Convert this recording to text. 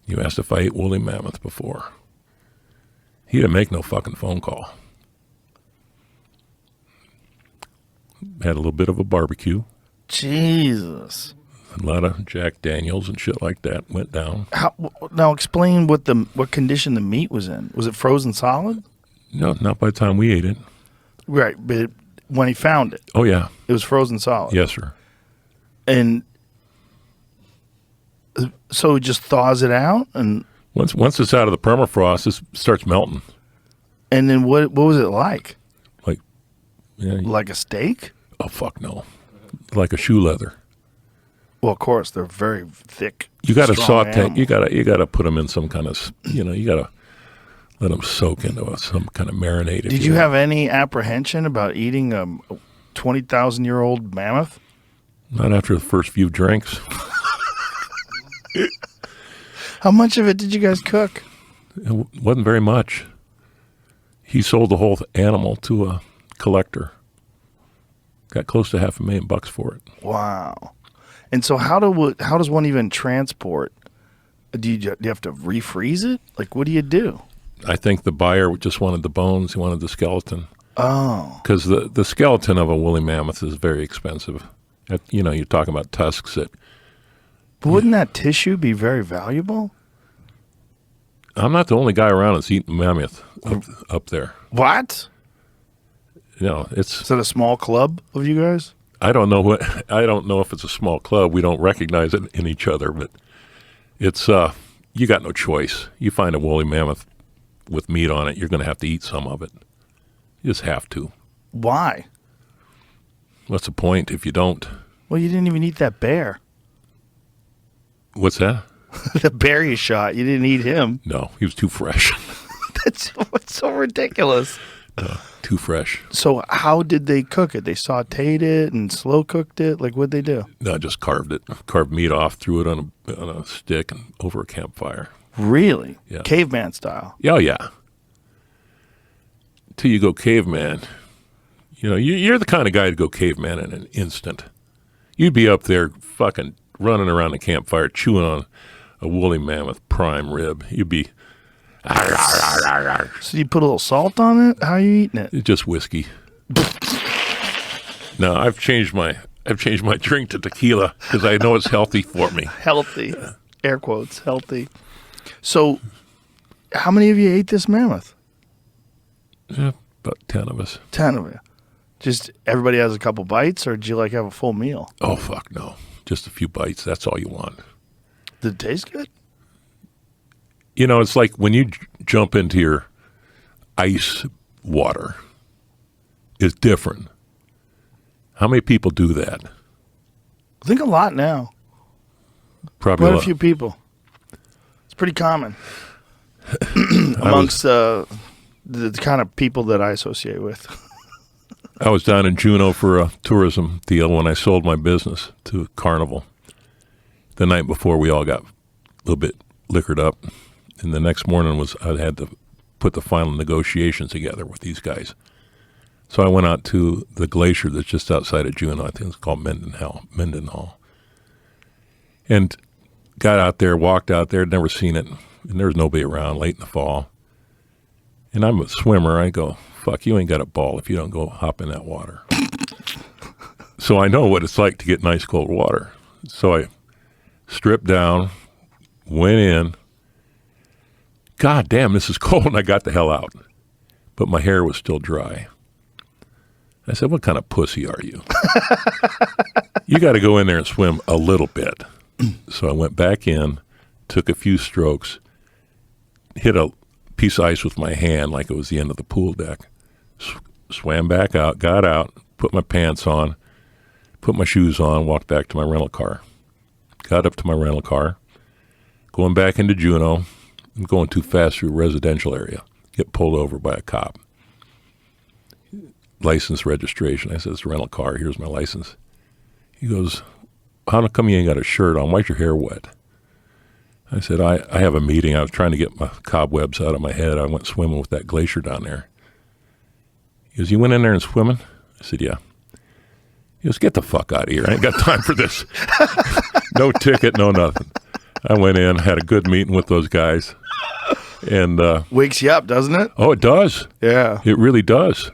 You asked if I ate woolly mammoth before. He didn't make no fucking phone call. Had a little bit of a barbecue. Jesus. A lot of Jack Daniels and shit like that went down. Now explain what condition the meat was in. Was it frozen solid? No, not by the time we ate it. Right, but when he found it. Oh, yeah. It was frozen solid. Yes, sir. And so it just thaws it out? And once it's out of the permafrost, it starts melting. And then what was it like? Like a steak? Oh, fuck no. Like a shoe leather. Well, of course, they're very thick. You got to saute. Animal. You got to put them in some kind of, you got to let them soak into some kind of marinade. Did you have any apprehension about eating a 20,000-year-old mammoth? Not after the first few drinks. How much of it did you guys cook? It wasn't very much. He sold the whole animal to a collector. Got close to $500,000 for it. Wow. And so how does one even transport? Do you have to refreeze it? Like, what do you do? I think the buyer just wanted the bones. He wanted the skeleton. Oh. Because the skeleton of a woolly mammoth is very expensive. You're talking about tusks that... But wouldn't that tissue be very valuable? I'm not the only guy around that's eating mammoth up there. What? Is that a small club of you guys? I don't know if it's a small club. We don't recognize it in each other, but it's you got no choice. You find a woolly mammoth with meat on it, you're going to have to eat some of it. You just have to. Why? What's the point if you don't? Well, you didn't even eat that bear. What's that? The bear you shot. You didn't eat him. No, he was too fresh. That's what's so ridiculous. Too fresh. So how did they cook it? They sauteed it and slow cooked it? Like, what'd they do? No, just carved it. Carved meat off, threw it on a stick and over a campfire. Really? Yeah. Caveman style? Oh, yeah. Till you go caveman. You're the kind of guy to go caveman in an instant. You'd be up there fucking running around the campfire chewing on a woolly mammoth prime rib. You'd be... So you put a little salt on it? How are you eating it? It's just whiskey. No, I've changed my drink to tequila because I know it's healthy for me. Healthy. Air quotes, healthy. So how many of you ate this mammoth? Yeah, about 10 of us. 10 of you. Just everybody has a couple bites, or did you have a full meal? Oh, fuck no. Just a few bites. That's all you want. Did it taste good? It's like when you jump into your ice water, it's different. How many people do that? I think a lot now. Probably quite a few people. It's pretty common amongst the kind of people that I associate with. I was down in Juneau for a tourism deal when I sold my business to Carnival. The night before, we all got a little bit liquored up. And the next morning I had to put the final negotiations together with these guys. So I went out to the glacier that's just outside of Juneau. I think it's called Mendenhall. And got out there, walked out there, never seen it. And there was nobody around late in the fall. And I'm a swimmer. I go, fuck, you ain't got a ball if you don't go hop in that water. So I know what it's like to get nice cold water. So I stripped down, went in. God damn, this is cold, and I got the hell out. But my hair was still dry. I said, what kind of pussy are you? You got to go in there and swim a little bit. So I went back in, took a few strokes, hit a piece of ice with my hand like it was the end of the pool deck, swam back out, got out, put my pants on, put my shoes on, walked back to my rental car. Got up to my rental car, going back into Juneau. I'm going too fast through a residential area. Get pulled over by a cop. License, registration. I said, it's a rental car. Here's my license. He goes, how come you ain't got a shirt on? Why's your hair wet? I said, I have a meeting. I was trying to get my cobwebs out of my head. I went swimming with that glacier down there. He goes, you went in there and swimming? I said, yeah. He goes, get the fuck out of here. I ain't got time for this. No ticket, no nothing. I went in, had a good meeting with those guys, and Wakes you up, doesn't it? oh, it does. Yeah. It really does.